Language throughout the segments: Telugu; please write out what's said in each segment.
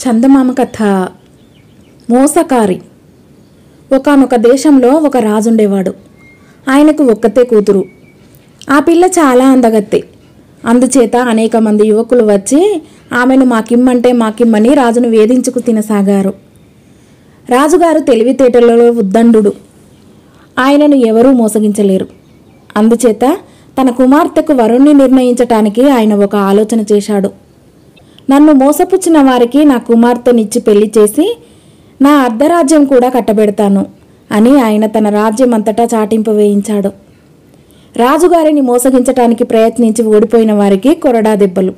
చందమామ కథ. మోసకారి. ఒకానొక దేశంలో ఒక రాజుండేవాడు. ఆయనకు ఒక్కతే కూతురు. ఆ పిల్ల చాలా అందగత్తె. అందుచేత అనేక మంది యువకులు వచ్చి ఆమెను మాకిమ్మంటే మాకిమ్మని రాజును వేధించుకు తినసాగారు. రాజుగారు తెలివితేటలలో ఉద్దండు. ఆయనను ఎవరూ మోసగించలేరు. అందుచేత తన కుమార్తెకు వరుణ్ణి నిర్ణయించటానికి ఆయన ఒక ఆలోచన చేశాడు. నన్ను మోసపుచ్చిన వారికి నా కుమార్తెనిచ్చి పెళ్లి చేసి నా అర్ధరాజ్యం కూడా కట్టబెడతాను అని ఆయన తన రాజ్యం అంతటా చాటింపు వేయించాడు. రాజుగారిని మోసగించటానికి ప్రయత్నించి ఓడిపోయిన వారికి కొరడా దెబ్బలు.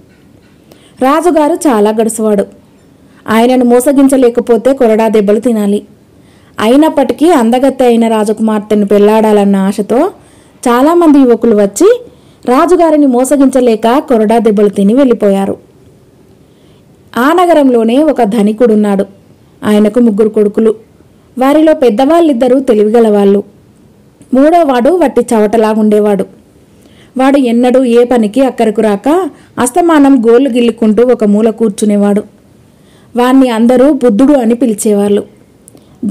రాజుగారు చాలా గడుసువాడు. ఆయనను మోసగించలేకపోతే కొరడా దెబ్బలు తినాలి. అయినప్పటికీ అందగత్తె అయిన రాజకుమార్తెను పెళ్లాడాలన్న ఆశతో చాలామంది యువకులు వచ్చి రాజుగారిని మోసగించలేక కొరడా దెబ్బలు తిని వెళ్ళిపోయారు. ఆ నగరంలోనే ఒక ధనికుడున్నాడు. ఆయనకు 3 కొడుకులు. వారిలో పెద్దవాళ్ళిద్దరూ తెలివిగలవాళ్ళు. మూడోవాడు వట్టి చవటలాగుండేవాడు. వాడు ఎన్నడూ ఏ పనికి అక్కరకు రాక అస్తమానం గోళ్లు గిల్లుకుంటూ ఒక మూల కూర్చునేవాడు. వాణ్ణి అందరూ బుద్ధుడు అని పిలిచేవాళ్ళు.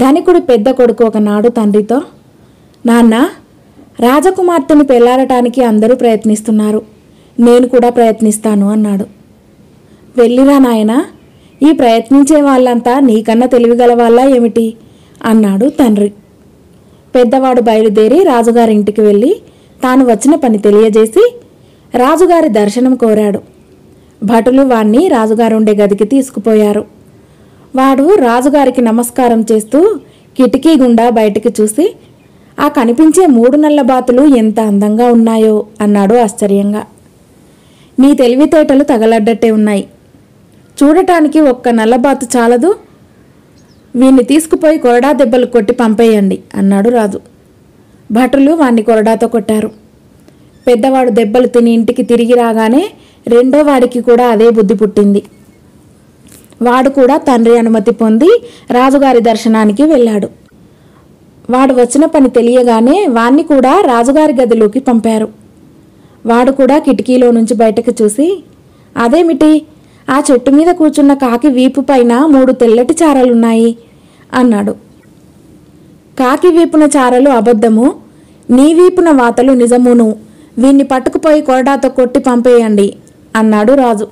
ధనికుడి పెద్ద కొడుకు ఒకనాడు తండ్రితో, నాన్న, రాజకుమార్తెను పెళ్లాడటానికి అందరూ ప్రయత్నిస్తున్నారు, నేను కూడా ప్రయత్నిస్తాను అన్నాడు. వెళ్ళిరా నాయనా, ఈ ప్రయత్నించే వాళ్ళంతా నీకన్నా తెలివిగల వాళ్ళ ఏమిటి అన్నాడు తండ్రి. పెద్దవాడు బయలుదేరి రాజుగారి ఇంటికి వెళ్ళి తాను వచ్చిన పని తెలియజేసి రాజుగారి దర్శనం కోరాడు. భటులు వాణ్ణి రాజుగారుండే గదికి తీసుకుపోయారు. వాడు రాజుగారికి నమస్కారం చేస్తూ కిటికీ గుండా బయటికి చూసి, ఆ కనిపించే 3 నల్ల బాతులు ఎంత అందంగా ఉన్నాయో అన్నాడు ఆశ్చర్యంగా. నీ తెలివితేటలు తగలడ్డట్టే ఉన్నాయి. చూడటానికి ఒక్క నల్లబాతు చాలదు, వీణ్ణి తీసుకుపోయి కొరడా దెబ్బలు కొట్టి పంపేయండి అన్నాడు రాజు. భటులు వాణ్ణి కొరడాతో కొట్టారు. పెద్దవాడు దెబ్బలు తిని ఇంటికి తిరిగి రాగానే రెండో వాడికి కూడా అదే బుద్ధి పుట్టింది. వాడు కూడా తండ్రి అనుమతి పొంది రాజుగారి దర్శనానికి వెళ్ళాడు. వాడు వచ్చిన పని తెలియగానే వాణ్ణి కూడా రాజుగారి గదిలోకి పంపారు. వాడు కూడా కిటికీలో నుంచి బయటకు చూసి, అదేమిటి, ఆ చెట్టు మీద కూర్చున్న కాకి వీపు పైన 3 తెల్లటి చారలున్నాయి అన్నాడు. కాకి వీపున చారలు అబద్ధము, నీ వీపున వాతలు నిజమును, వీణ్ణి పట్టుకుపోయి కొరడాతో కొట్టి పంపేయండి అన్నాడు రాజు.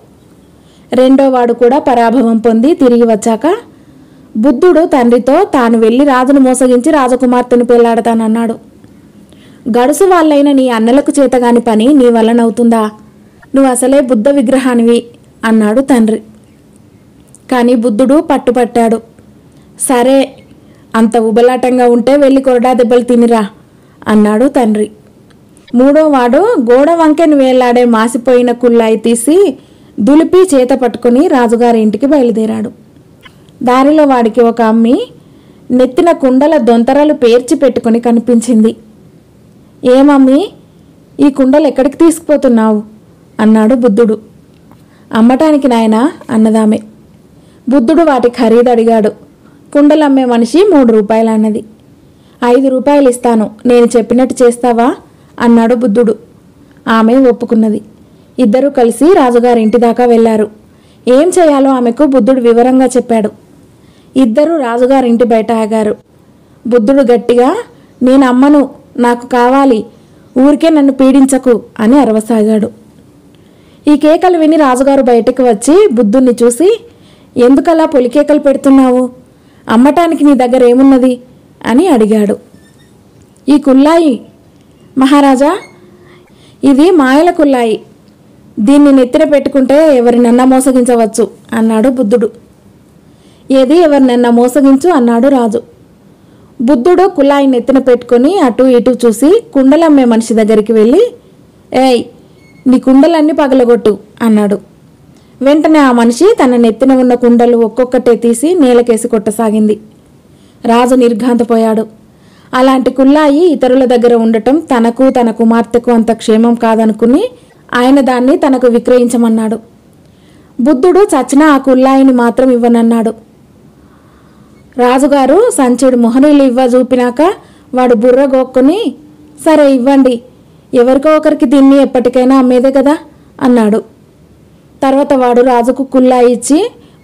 రెండోవాడు కూడా పరాభవం పొంది తిరిగి వచ్చాక బుద్ధుడు తండ్రితో తాను వెళ్ళి రాజును మోసగించి రాజకుమార్తెను పెళ్లాడతానన్నాడు. గడుసు వాళ్ళైన నీ అన్నలకు చేతగాని పని నీ వల్లనవుతుందా? నువ్వు అసలే బుద్ధ విగ్రహానివి అన్నాడు తండ్రి. కానీ బుద్ధుడు పట్టుపట్టాడు. సరే, అంత ఉబలాటంగా ఉంటే వెళ్ళి కొరడా దెబ్బలు తినిరా అన్నాడు తండ్రి. మూడోవాడు గోడ వంకెను వేలాడే మాసిపోయిన కుళ్ళాయి తీసి దులిపి చేత పట్టుకుని రాజుగారి ఇంటికి బయలుదేరాడు. దారిలో వాడికి ఒక అమ్మి నెత్తిన కుండల దొంతరలు పేర్చి పెట్టుకుని కనిపించింది. ఏమమ్మీ, ఈ కుండలు ఎక్కడికి తీసుకుపోతున్నావు అన్నాడు బుద్ధుడు. అమ్మటానికి నాయనా అన్నదామె. బుద్ధుడు వాటి ఖరీదు అడిగాడు. కుండలమ్మే మనిషి 3 రూపాయలు అన్నది. 5 రూపాయలు ఇస్తాను, నేను చెప్పినట్టు చేస్తావా అన్నాడు బుద్ధుడు. ఆమె ఒప్పుకున్నది. ఇద్దరూ కలిసి రాజుగారి ఇంటి దాకా వెళ్లారు. ఏం చేయాలో ఆమెకు బుద్ధుడు వివరంగా చెప్పాడు. ఇద్దరూ రాజుగారి ఇంటి బయట ఆగారు. బుద్ధుడు గట్టిగా, నేను అమ్మను, నాకు కావాలి, ఊరికే నన్ను పీడించకు అని అరవసాగాడు. ఈ కేకలు విని రాజుగారు బయటకు వచ్చి బుద్ధుణ్ణి చూసి, ఎందుకలా పొలికేకలు పెడుతున్నావు? అమ్మటానికి నీ దగ్గర ఏమున్నది అని అడిగాడు. ఈ కుల్లాయి మహారాజా, ఇది మాయల కుల్లాయి, దీన్ని నెత్తిన పెట్టుకుంటే ఎవరినన్నా మోసగించవచ్చు అన్నాడు బుద్ధుడు. ఏది ఎవరినన్నా మోసగించు అన్నాడు రాజు. బుద్ధుడు కుల్లాయి నెత్తిన పెట్టుకుని అటు ఇటు చూసి కుండలమ్మే మనిషి దగ్గరికి వెళ్ళి, ఏయ్, నీ కుండలన్నీ పగలగొట్టు అన్నాడు. వెంటనే ఆ మనిషి తన నెత్తిన ఉన్న కుండలు ఒక్కొక్కటే తీసి నేలకేసి కొట్టసాగింది. రాజు నిర్ఘాంతపోయాడు. అలాంటి కుల్లాయి ఇతరుల దగ్గర ఉండటం తనకు తన కుమార్తెకు అంత క్షేమం కాదనుకుని ఆయన దాన్ని తనకు విక్రయించమన్నాడు. బుద్ధుడు చచ్చిన ఆ కుల్లాయిని మాత్రం ఇవ్వనన్నాడు. రాజుగారు సంచుడు మొహనీలు ఇవ్వ చూపినాక వాడు బుర్ర గోక్కుని, సరే ఇవ్వండి, ఎవరికో ఒకరికి దీన్ని ఎప్పటికైనా అమ్మేదే కదా అన్నాడు. తర్వాత వాడు రాజుకు కుల్లా ఇచ్చి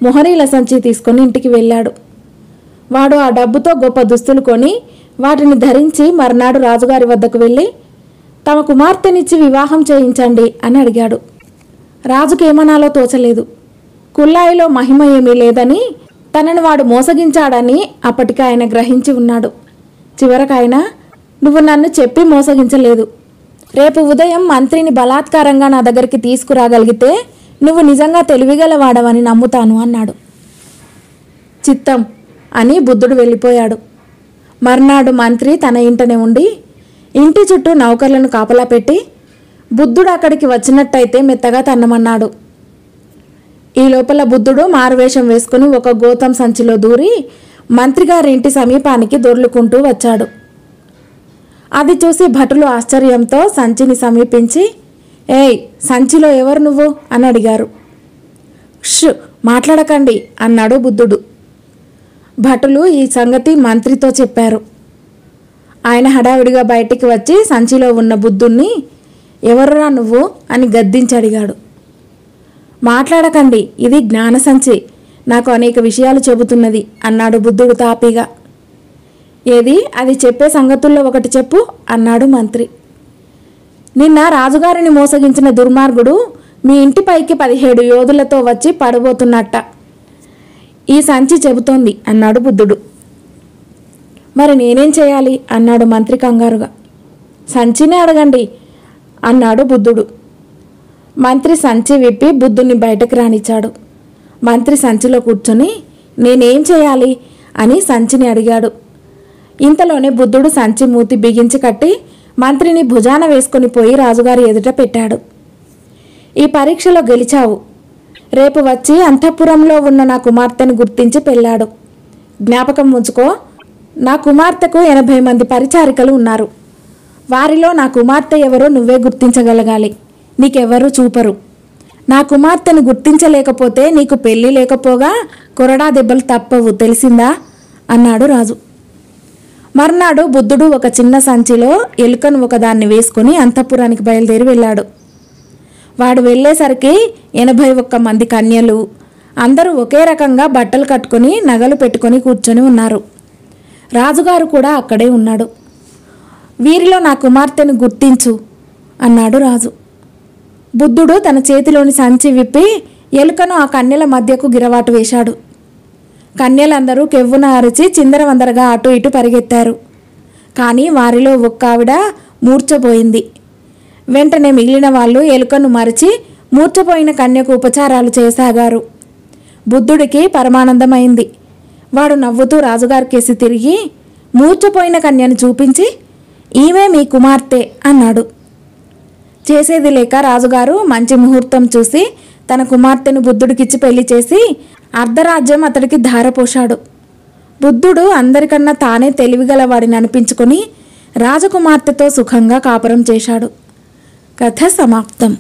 మొహరీల సంచి తీసుకొని ఇంటికి వెళ్ళాడు. వాడు ఆ డబ్బుతో గొప్ప దుస్తులు కొని వాటిని ధరించి మర్నాడు రాజుగారి వద్దకు వెళ్ళి తమ కుమార్తెనిచ్చి వివాహం చేయించండి అని అడిగాడు. రాజుకేమనాలో తోచలేదు. కుల్లాయిలో మహిమ ఏమీ లేదని, తనను వాడు మోసగించాడని అప్పటికి ఆయన గ్రహించి ఉన్నాడు. చివరకాయన, నువ్వు నన్ను చెప్పి మోసగించలేదు. రేపు ఉదయం మంత్రిని బలాత్కారంగా నా దగ్గరికి తీసుకురాగలిగితే నువ్వు నిజంగా తెలివిగలవాడవని నమ్ముతాను అన్నాడు. చిత్తం అని బుద్ధుడు వెళ్ళిపోయాడు. మర్నాడు మంత్రి తన ఇంటనే ఉండి ఇంటి చుట్టూ నౌకర్లను కాపలా పెట్టి బుద్ధుడు అక్కడికి వచ్చినట్టయితే మెత్తగా తన్నమన్నాడు. ఈ లోపల బుద్ధుడు మారువేషం వేసుకుని ఒక గోతం సంచిలో దూరి మంత్రిగారి ఇంటి సమీపానికి దొర్లుకుంటూ వచ్చాడు. అది చూసి భటులు ఆశ్చర్యంతో సంచిని సమీపించి, ఏయ్, సంచిలో ఎవరు నువ్వు అని అడిగారు. ష్, మాట్లాడకండి అన్నాడు బుద్ధుడు. భటులు ఈ సంగతి మంత్రితో చెప్పారు. ఆయన హడావిడిగా బయటికి వచ్చి సంచిలో ఉన్న బుద్ధుణ్ణి, ఎవరురా నువ్వు అని గద్దించి అడిగాడు. మాట్లాడకండి, ఇది జ్ఞాన సంచి, నాకు అనేక విషయాలు చెబుతున్నది అన్నాడు బుద్ధుడు తాపీగా. ఏది, అది చెప్పే సంగతుల్లో ఒకటి చెప్పు అన్నాడు మంత్రి. నిన్న రాజుగారిని మోసగించిన దుర్మార్గుడు మీ ఇంటిపైకి 17 యోధులతో వచ్చి పడబోతున్నట్ట ఈ సంచి చెబుతోంది అన్నాడు బుద్ధుడు. మరి నేనేం చేయాలి అన్నాడు మంత్రి కంగారుగా. సంచినే అడగండి అన్నాడు బుద్ధుడు. మంత్రి సంచి విప్పి బుద్ధుని బయటకు రానిచ్చాడు. మంత్రి సంచిలో కూర్చొని నేనేం చేయాలి అని సంచిని అడిగాడు. ఇంతలోనే బుద్ధుడు సంచి మూతి బిగించి కట్టి మంత్రిని భుజాన వేసుకొని పోయి రాజుగారి ఎదుట పెట్టాడు. ఈ పరీక్షలో గెలిచావు. రేపు వచ్చి అంతఃపురంలో ఉన్న నా కుమార్తెను గుర్తించి పెళ్ళాడు. జ్ఞాపకం ఉంచుకో, నా కుమార్తెకు 80 మంది పరిచారికలు ఉన్నారు. వారిలో నా కుమార్తె ఎవరో నువ్వే గుర్తించగలగాలి. నీకెవరూ చూపరు. నా కుమార్తెను గుర్తించలేకపోతే నీకు పెళ్లి లేకపోగా కొరడా దెబ్బలు తప్పవు, తెలిసిందా అన్నాడు రాజు. మర్నాడు బుద్ధుడు ఒక చిన్న సంచిలో ఎలుకను ఒకదాన్ని వేసుకుని అంతఃపురానికి బయలుదేరి వెళ్ళాడు. వాడు వెళ్ళేసరికి 81 మంది కన్యలు, అందరూ ఒకే రకంగా బట్టలు కట్టుకొని నగలు పెట్టుకొని కూర్చొని ఉన్నారు. రాజుగారు కూడా అక్కడే ఉన్నాడు. వీరిలో నా కుమార్తెను గుర్తించు అన్నాడు రాజు. బుద్ధుడు తన చేతిలోని సంచి విప్పి ఎలుకను ఆ కన్యల మధ్యకు గిరవాటు వేశాడు. కన్యలందరూ కెవ్వున అరిచి చిందరవందరగా అటు ఇటు పరిగెత్తారు. కానీ వారిలో ఒక్క ఆవిడ మూర్ఛపోయింది. వెంటనే మిగిలిన వాళ్ళు ఎలుకను మరిచి మూర్ఛపోయిన కన్యకు ఉపచారాలు చేయసాగారు. బుద్ధుడికి పరమానందమైంది. వాడు నవ్వుతూ రాజుగారికేసి తిరిగి మూర్ఛపోయిన కన్యను చూపించి, ఈమె మీ కుమార్తె అన్నాడు. చేసేది లేక రాజుగారు మంచి ముహూర్తం చూసి తన కుమార్తెను బుద్ధుడికిచ్చి పెళ్లి చేసి అర్ధరాజ్యం అతడికి ధారపోశాడు. బుద్ధుడు అందరికన్నా తానే తెలివిగలవాడిని అనిపించుకొని రాజకుమార్తెతో సుఖంగా కాపురం చేశాడు. కథ సమాప్తం.